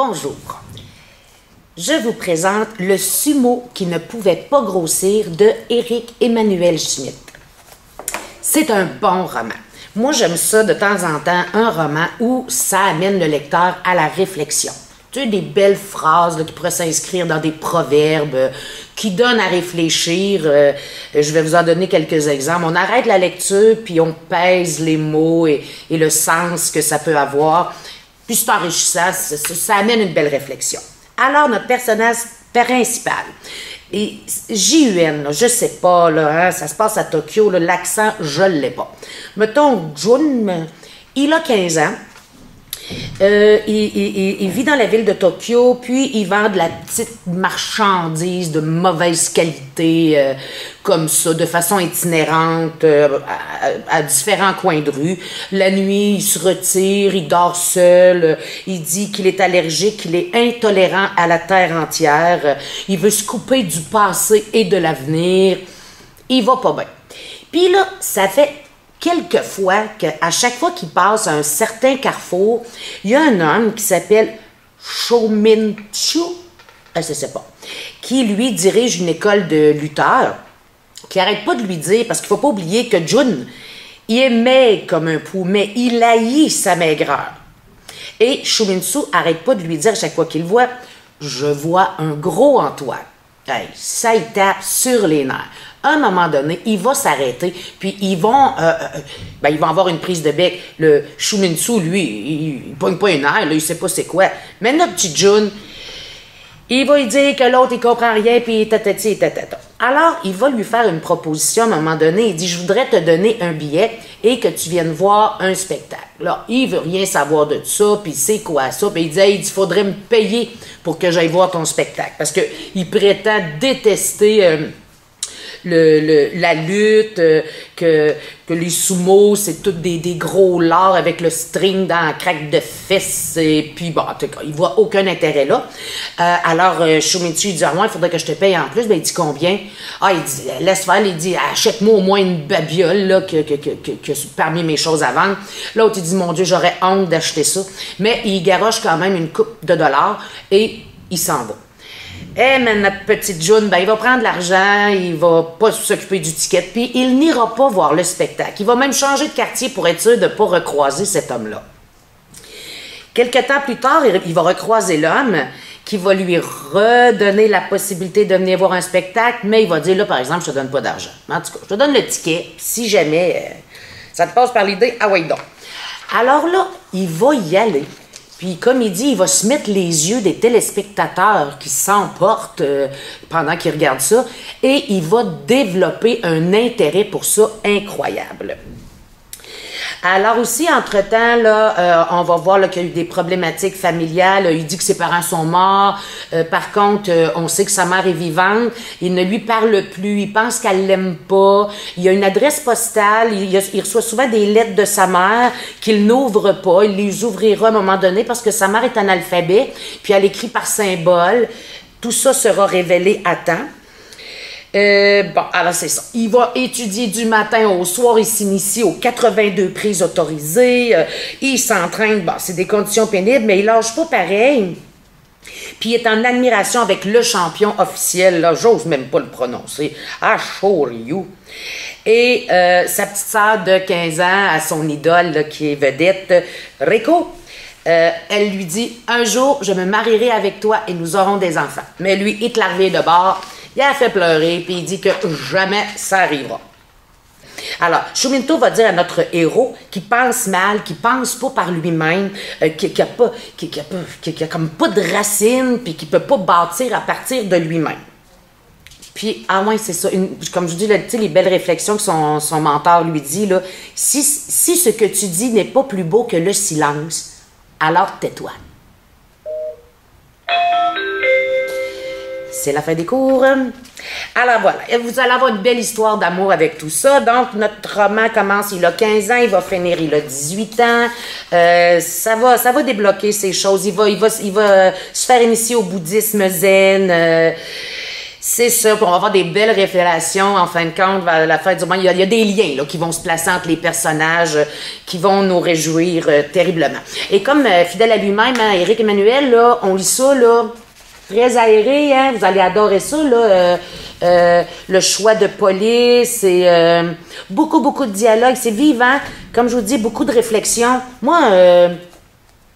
Bonjour. Je vous présente Le sumo qui ne pouvait pas grossir de Éric Emmanuel Schmitt. C'est un bon roman. Moi, j'aime ça de temps en temps, un roman où ça amène le lecteur à la réflexion. Tu sais, des belles phrases là, qui pourraient s'inscrire dans des proverbes, qui donnent à réfléchir. Je vais vous en donner quelques exemples. On arrête la lecture, puis on pèse les mots et le sens que ça peut avoir. Puis c'est enrichissant, ça amène une belle réflexion. Alors, notre personnage principal, et J-U-N, je sais pas, là, hein, ça se passe à Tokyo, l'accent, je ne l'ai pas. Mettons, Jun, il a 15 ans. Il vit dans la ville de Tokyo, puis il vend de la petite marchandise de mauvaise qualité, comme ça, de façon itinérante, à différents coins de rue. La nuit, il se retire, il dort seul, il dit qu'il est allergique, qu'il est intolérant à la terre entière, il veut se couper du passé et de l'avenir. Il va pas bien. Puis là, ça fait quelquefois qu'à chaque fois qu'il passe à un certain carrefour, il y a un homme qui s'appelle Shominchu, je sais pas, qui lui dirige une école de lutteurs, qui arrête pas de lui dire, parce qu'il faut pas oublier que Jun, il est maigre comme un pou, mais il haït sa maigreur. Et Shominchu arrête pas de lui dire à chaque fois qu'il le voit, je vois un gros en toi. Hey, ça il tape sur les nerfs. À un moment donné, il va s'arrêter, puis ils vont avoir une prise de bec. Le Shuminsu, lui, il pogne pas une air, là, il sait pas c'est quoi. Mais notre petit Jun, il va lui dire que l'autre, il comprend rien, puis tatati, tatata. Alors, il va lui faire une proposition à un moment donné. Il dit, je voudrais te donner un billet et que tu viennes voir un spectacle. Là, il veut rien savoir de ça, puis c'est quoi ça. Puis il dit, il faudrait me payer pour que j'aille voir ton spectacle. Parce qu'il prétend détester la lutte, que les sumos, c'est tous des gros lards avec le string dans la craque de fesses, et puis bon, en tout cas, il voit aucun intérêt là. Alors, Shumichi, il dit, ah, moi, il faudrait que je te paye en plus. Ben, il dit combien? Ah, il dit, laisse faire, il dit, achète-moi au moins une babiole, là, que parmi mes choses à vendre. L'autre, il dit, mon Dieu, j'aurais honte d'acheter ça. Mais il garoche quand même une coupe de dollars, et il s'en va. Eh, mais notre petite Jun, ben, il va prendre l'argent, il va pas s'occuper du ticket, puis il n'ira pas voir le spectacle. Il va même changer de quartier pour être sûr de ne pas recroiser cet homme-là. Quelque temps plus tard, il va recroiser l'homme qui va lui redonner la possibilité de venir voir un spectacle, mais il va dire, là, par exemple, je te donne pas d'argent. En tout cas, je te donne le ticket, si jamais ça te passe par l'idée, ah ouais donc. Alors là, il va y aller. Puis, comme il dit, il va se mettre les yeux des téléspectateurs qui s'emportent pendant qu'ils regardent ça et il va développer un intérêt pour ça incroyable. Alors aussi, entre-temps, là, on va voir qu'il y a eu des problématiques familiales. Il dit que ses parents sont morts. Par contre, on sait que sa mère est vivante. Il ne lui parle plus. Il pense qu'elle l'aime pas. Il y a une adresse postale. Il reçoit souvent des lettres de sa mère qu'il n'ouvre pas. Il les ouvrira à un moment donné parce que sa mère est analphabète. Puis elle écrit par symbole. Tout ça sera révélé à temps. Bon, alors c'est ça. Il va étudier du matin au soir, il s'initie aux 82 prises autorisées, il s'entraîne, bon, c'est des conditions pénibles, mais il lâche pas pareil. Puis il est en admiration avec le champion officiel, là, j'ose même pas le prononcer, Ashoryu. Et sa petite sœur de 15 ans, à son idole, là, qui est vedette, Reiko, elle lui dit, un jour, je me marierai avec toi et nous aurons des enfants. Mais lui, il te larvé de bord. Il a fait pleurer, puis il dit que jamais ça arrivera. Alors, Shuminto va dire à notre héros qui pense mal, qui pense pas par lui-même, qui a comme pas de racines, puis qui peut pas bâtir à partir de lui-même. Puis, ah ouais, c'est ça, comme je dis, là, les belles réflexions que son mentor lui dit, là, si ce que tu dis n'est pas plus beau que le silence, alors tais-toi. C'est la fin des cours. Alors voilà, vous allez avoir une belle histoire d'amour avec tout ça. Donc, notre roman commence, il a 15 ans, il va finir, il a 18 ans. Ça va débloquer ces choses. Il va se faire initier au bouddhisme zen. C'est ça, puis on va avoir des belles révélations en fin de compte vers la fête du monde. Il y a des liens là, qui vont se placer entre les personnages qui vont nous réjouir terriblement. Et comme fidèle à lui-même, hein, Éric Emmanuel, là, on lit ça, là, très aéré, hein, vous allez adorer ça, là, le choix de police et beaucoup de dialogue, c'est vivant, comme je vous dis, beaucoup de réflexion. Moi,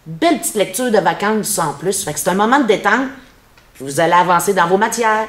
belle petite lecture de vacances en plus, fait que c'est un moment de détente, vous allez avancer dans vos matières.